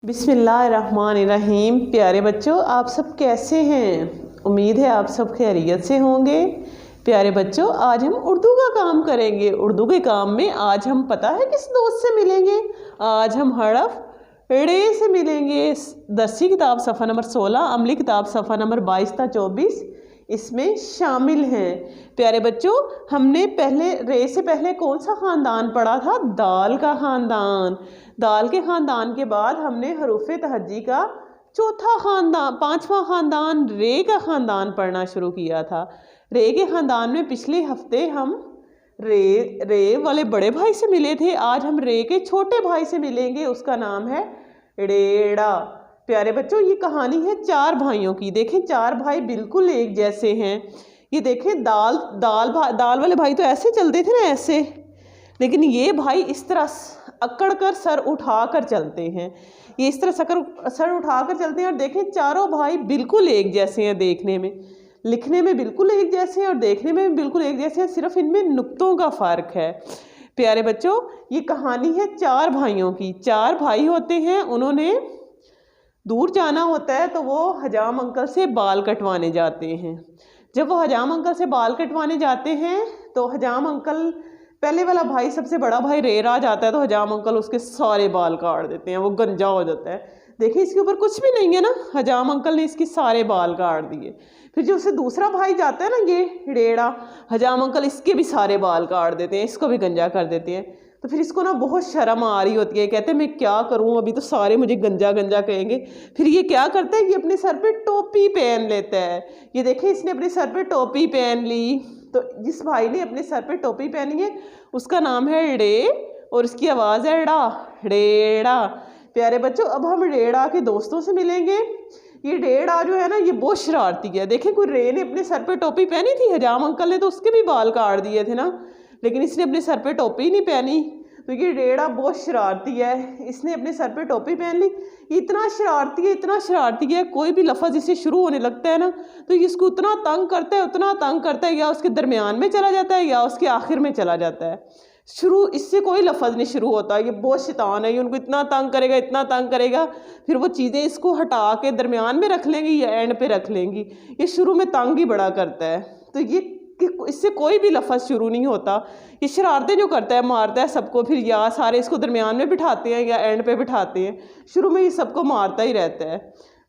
बिस्मिल्लाहिर्रहमानिर्रहीम। प्यारे बच्चों, आप सब कैसे हैं? उम्मीद है आप सब खैरियत से होंगे। प्यारे बच्चों, आज हम उर्दू का काम करेंगे। उर्दू के काम में आज हम पता है किस दोस्त से मिलेंगे? आज हम हरफ रे से मिलेंगे। दरसी किताब सफ़ा नंबर 16, अमली किताब सफ़ा नंबर 22 था 24 इसमें शामिल हैं। प्यारे बच्चों, हमने पहले रे से पहले कौन सा ख़ानदान पढ़ा था? दाल का ख़ानदान। दाल के ख़ानदान के बाद हमने हरूफ तहज्जी का चौथा ख़ानदान, पांचवा ख़ानदान रे का ख़ानदान पढ़ना शुरू किया था। रे के ख़ानदान में पिछले हफ्ते हम रे वाले बड़े भाई से मिले थे। आज हम रे के छोटे भाई से मिलेंगे, उसका नाम है रेड़ा। प्यारे बच्चों, ये कहानी है चार भाइयों की। देखें, चार भाई बिल्कुल एक जैसे हैं। ये देखें, दाल वाले भाई तो ऐसे चलते थे ना, ऐसे, लेकिन ये भाई इस तरह अकड़ कर सर उठा कर चलते हैं। ये इस तरह सर उठा कर चलते हैं। और देखें, चारों भाई बिल्कुल एक जैसे हैं, देखने में, लिखने में बिल्कुल एक जैसे हैं और देखने में भी बिल्कुल एक जैसे हैं। सिर्फ इनमें नुक्तों का फ़र्क है। प्यारे बच्चों, ये कहानी है चार भाइयों की। चार भाई होते हैं, उन्होंने दूर जाना होता है तो वो हजाम अंकल से बाल कटवाने जाते हैं। जब वो हजाम अंकल से बाल कटवाने जाते हैं तो हजाम अंकल, पहले वाला भाई, सबसे बड़ा भाई रेरा जाता है तो हजाम अंकल उसके सारे बाल काट देते हैं। वो गंजा हो जाता है। देखिए, इसके ऊपर कुछ भी नहीं है ना, हजाम अंकल ने इसके सारे बाल काट दिए। फिर जो उससे दूसरा भाई जाता है ना, ये रेड़ा, हजाम अंकल इसके भी सारे बाल काट देते हैं, इसको भी गंजा कर देते हैं। तो फिर इसको ना बहुत शर्म आ रही होती है। कहते हैं मैं क्या करूं, अभी तो सारे मुझे गंजा गंजा कहेंगे। फिर ये क्या करता है, ये अपने सर पे टोपी पहन लेता है। ये देखिए, इसने अपने सर पे टोपी पहन ली। तो जिस भाई ने अपने सर पे टोपी पहनी है उसका नाम है रे और इसकी आवाज़ है ड़ा, रेड़ा। प्यारे बच्चों, अब हम रेड़ा के दोस्तों से मिलेंगे। ये रेड़ा जो है ना, ये बहुत शरारती है। देखें, कोई रे ने अपने सर पे टोपी पहनी थी, हजाम अंकल ने तो उसके भी बाल काट दिए थे ना, लेकिन इसने अपने सर पे टोपी नहीं पहनी। तो ये रेड़ा बहुत शरारती है, इसने अपने सर पे टोपी पहन ली। इतना शरारती है, इतना शरारती है, कोई भी लफ्ज़ इससे शुरू होने लगता है ना तो इसको उतना तंग करता है, उतना तंग करता है, या उसके दरमियान में चला जाता है या उसके आखिर में चला जाता है। शुरू इससे कोई लफ्ज़ नहीं शुरू होता। ये बहुत शैतान है, ये उनको इतना तंग करेगा, इतना तंग करेगा, फिर वो चीज़ें इसको हटा के दरमियान में रख लेंगी या एंड पे रख लेंगी। ये शुरू में तंग ही बड़ा करता है। तो ये कि इससे कोई भी लफ्ज़ शुरू नहीं होता। ये शरारतें जो करता है, मारता है सबको, फिर या सारे इसको दरमियान में बिठाते हैं या एंड पे बिठाते हैं। शुरू में ये सबको मारता ही रहता है।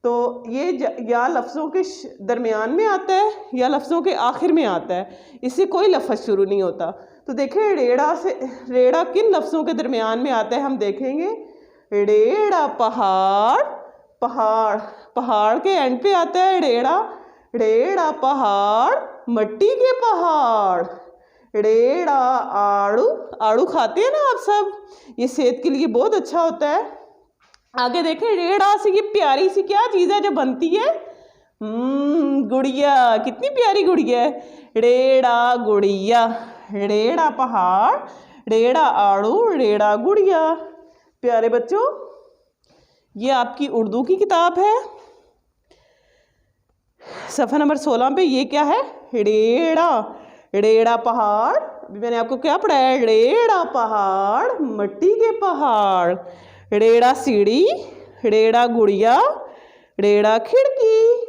तो ये या लफ्ज़ों के दरमियान में आता है या लफ्ज़ों के आखिर में आता है, इससे कोई लफ्ज़ शुरू नहीं होता। तो देखें, रेड़ा किन लफ्ज़ों के दरमियान में आता है, हम देखेंगे। रेड़ा पहाड़, पहाड़, पहाड़ के एंड पे आता है रेड़ा। रेड़ा पहाड़, मट्टी के पहाड़। रेड़ा आड़ू, आड़ू खाते हैं ना आप सब, ये सेहत के लिए बहुत अच्छा होता है। आगे देखें, रेड़ा से ये प्यारी सी क्या चीज़ है जो बनती है? गुड़िया। कितनी प्यारी गुड़िया है, रेड़ा गुड़िया। रेड़ा पहाड़, रेड़ा आड़ू, रेड़ा गुड़िया। प्यारे बच्चों, ये आपकी उर्दू की किताब है, सफ़ा नंबर 16 पे। ये क्या है? रेड़ा। रेड़ा पहाड़, अभी मैंने आपको क्या पढ़ाया? रेड़ा पहाड़, मट्टी के पहाड़। रेड़ा सीढ़ी, रेड़ा गुड़िया, रेड़ा खिड़की।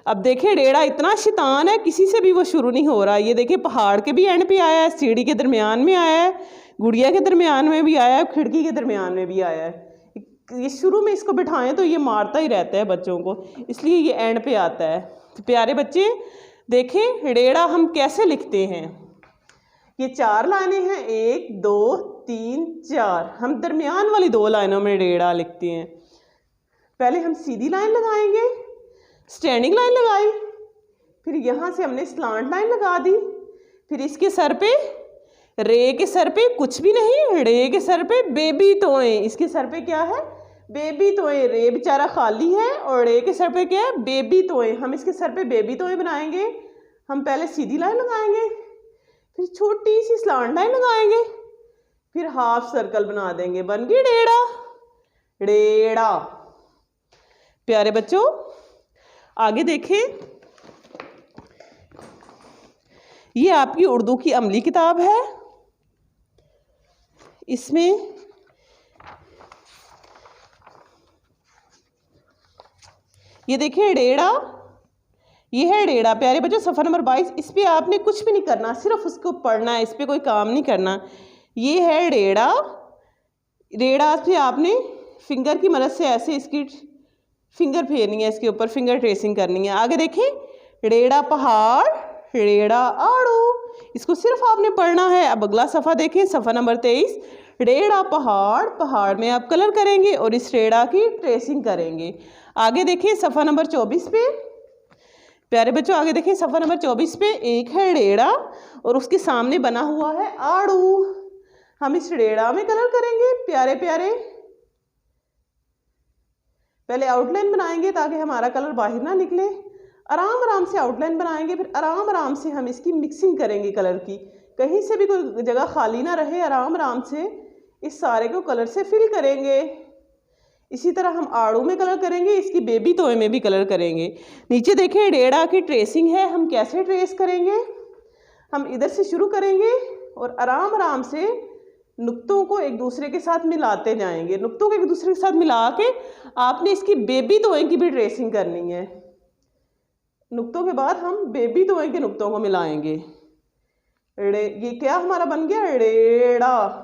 अब देखें, रेड़ा इतना शैतान है, किसी से भी वो शुरू नहीं हो रहा। ये देखिए, पहाड़ के भी एंड पे आया है, सीढ़ी के दरमियान में आया है, गुड़िया के दरमियान में भी आया है, खिड़की के दरमियान में भी आया है। ये शुरू में इसको बिठाएं तो ये मारता ही रहता है बच्चों को, इसलिए ये एंड पे आता है। तो प्यारे बच्चे देखें, रेड़ा हम कैसे लिखते हैं। ये चार लाइनें हैं, 1 2 3 4। हम दरमियान वाली 2 लाइनों में रेड़ा लिखते हैं। पहले हम सीधी लाइन लगाएंगे, स्टैंडिंग लाइन लगाई, फिर यहाँ से हमने स्लांट लाइन लगा दी। फिर इसके सर पे, रे के सर पे कुछ भी नहीं, रे के सर पे बेबी तोएं। इसके सर पे क्या है? बेबी तोएं। रे बेचारा खाली है और रे के सर पे क्या है? बेबी तोएं। हम इसके सर पे बेबी तोएं बनाएंगे। हम पहले सीधी लाइन लगाएंगे, फिर छोटी सी स्लांट लाइन लगाएंगे, फिर हाफ सर्कल बना देंगे, बन गई रेड़ा। रेड़ा। प्यारे बच्चों, आगे देखें, ये आपकी उर्दू की अमली किताब है। इसमें ये देखिए डेढ़ा, ये है डेढ़ा। प्यारे बच्चों सफ़ा नंबर 22, इस पर आपने कुछ भी नहीं करना, सिर्फ उसको पढ़ना है, इस पर कोई काम नहीं करना। ये है डेढ़ा। डेढ़ा से आपने फिंगर की मदद से ऐसे इसकी फिंगर फेरनी है, इसके ऊपर फिंगर ट्रेसिंग करनी है। आगे देखें, डेढ़ा पहाड़, डेढ़ा आड़ू, इसको सिर्फ आपने पढ़ना है। अब अगला सफ़ा देखें, सफ़ा नंबर 23। डेढ़ा पहाड़, पहाड़ में आप कलर करेंगे और इस डेढ़ा की ट्रेसिंग करेंगे। आगे देखें सफ़ा नंबर 24 पे, प्यारे बच्चों आगे देखें सफ़ा नंबर 24 पे एक है डेढ़ा और उसके सामने बना हुआ है आड़ू। हम इस डेढ़ा में कलर करेंगे प्यारे प्यारे। पहले आउटलाइन बनाएंगे ताकि हमारा कलर बाहर ना निकले। आराम आराम से आउटलाइन बनाएंगे, फिर आराम आराम से हम इसकी मिक्सिंग करेंगे कलर की, कहीं से भी कोई जगह खाली ना रहे। आराम आराम से इस सारे को कलर से फिल करेंगे। इसी तरह हम आड़ू में कलर करेंगे, इसकी बेबी तोय में भी कलर करेंगे। नीचे देखें डेढ़ा की ट्रेसिंग है, हम कैसे ट्रेस करेंगे। हम इधर से शुरू करेंगे और आराम आराम से नुक्तों को एक दूसरे के साथ मिलाते जाएंगे। नुक्तों को एक दूसरे के साथ मिला के आपने इसकी बेबी तोय की भी ट्रेसिंग करनी है। नुक्तों के बाद हम बेबी तोय के नुक्तों को मिलाएंगे। ये क्या हमारा बन गया डेढ़ा।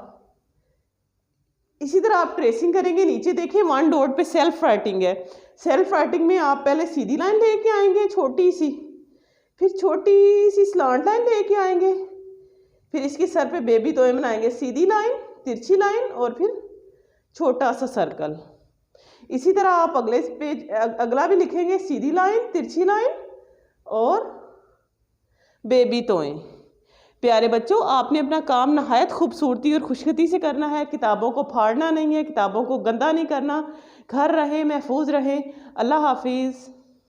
इसी तरह आप ट्रेसिंग करेंगे। नीचे देखिए 1 डॉट पे सेल्फ राइटिंग है। सेल्फ राइटिंग में आप पहले सीधी लाइन लेके आएंगे छोटी सी, फिर छोटी सी स्लांट लाइन लेके आएंगे, फिर इसके सर पे बेबी तोय बनाएंगे, सीधी लाइन, तिरछी लाइन और फिर छोटा सा सर्कल। इसी तरह आप अगले पेज अगला भी लिखेंगे, सीधी लाइन, तिरछी लाइन और बेबी तोय। प्यारे बच्चों आपने अपना काम नहायत खूबसूरती और खुशखती से करना है। किताबों को फाड़ना नहीं है, किताबों को गंदा नहीं करना। घर रहे, महफूज रहे। अल्लाह हाफिज़।